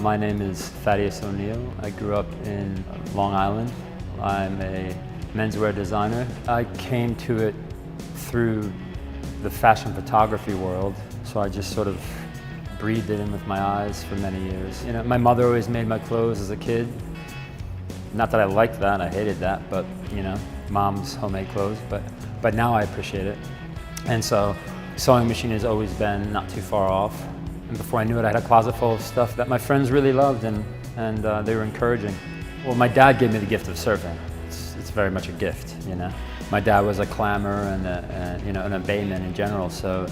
My name is Thaddeus. I grew up in Long Island. I'm a menswear designer. I came to it through the fashion photography world, so I just sort of breathed it in with my eyes for many years. You know, my mother always made my clothes as a kid. Not that I liked that, I hated that, but you know, mom's homemade clothes, but now I appreciate it. And so sewing machine has always been not too far off. And before I knew it, I had a closet full of stuff that my friends really loved and they were encouraging. Well, my dad gave me the gift of surfing. It's very much a gift, you know. My dad was a clammer and a bayman in general, so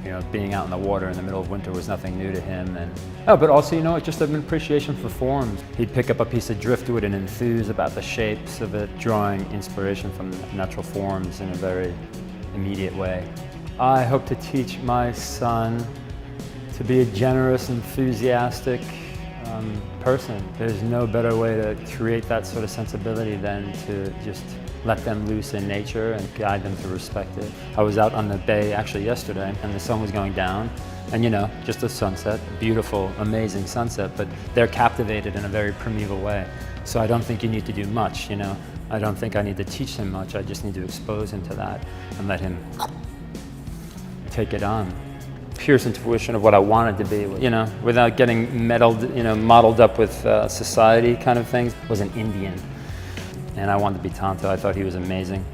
you know, being out in the water in the middle of winter was nothing new to him. But also, you know, just an appreciation for forms. He'd pick up a piece of driftwood and enthuse about the shapes of it, drawing inspiration from natural forms in a very immediate way. I hope to teach my son to be a generous, enthusiastic person. There's no better way to create that sort of sensibility than to just let them loose in nature and guide them to respect it. I was out on the bay actually yesterday and the sun was going down and you know, just a sunset, beautiful, amazing sunset, but they're captivated in a very primeval way. So I don't think you need to do much, you know. I don't think I need to teach him much, I just need to expose him to that and let him take it on. Pierce intuition of what I wanted to be, you know, without getting modeled up with society kind of things. I was an Indian, and I wanted to be Tonto. I thought he was amazing.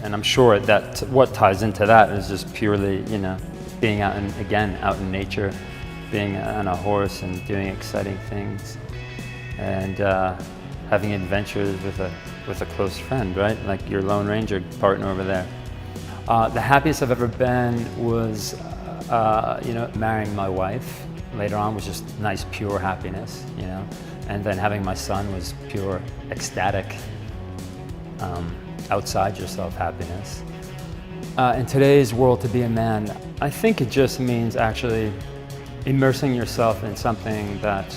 And I'm sure that what ties into that is just purely, you know, being out in nature, being on a horse and doing exciting things, and having adventures with a close friend, right? Like your Lone Ranger partner over there. The happiest I've ever been was you know, marrying my wife. Later on was just nice, pure happiness, you know. And then having my son was pure, ecstatic, outside yourself happiness. In today's world, to be a man, I think it just means actually immersing yourself in something that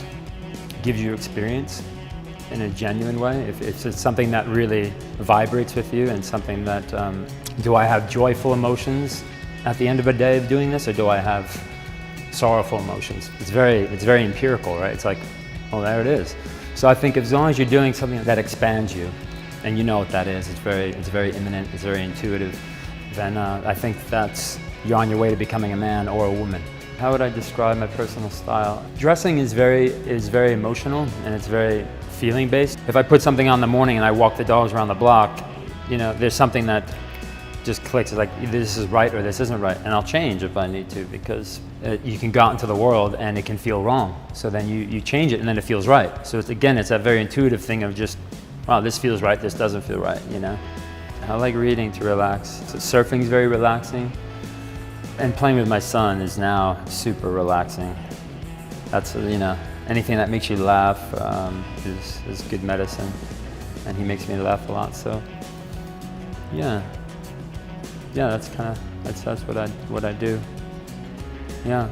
gives you experience in a genuine way. If it's something that really vibrates with you and something that, do I have joyful emotions at the end of a day of doing this, or do I have sorrowful emotions? It's very empirical, right? It's like, oh, there it is. So I think as long as you're doing something that expands you, and you know what that is, it's very imminent, it's very intuitive, then I think you're on your way to becoming a man or a woman. How would I describe my personal style? Dressing is very emotional and it's very feeling based. If I put something on in the morning and I walk the dogs around the block, you know, there's something that just clicks. It's like, this is right or this isn't right, and I'll change if I need to, because you can go out into the world and it can feel wrong. So then you change it and then it feels right. So it's that very intuitive thing of just, wow, this feels right, this doesn't feel right, you know? I like reading to relax. So surfing's very relaxing. And playing with my son is now super relaxing. That's, you know, anything that makes you laugh is good medicine. And he makes me laugh a lot, so yeah. Yeah, that's what I do. Yeah.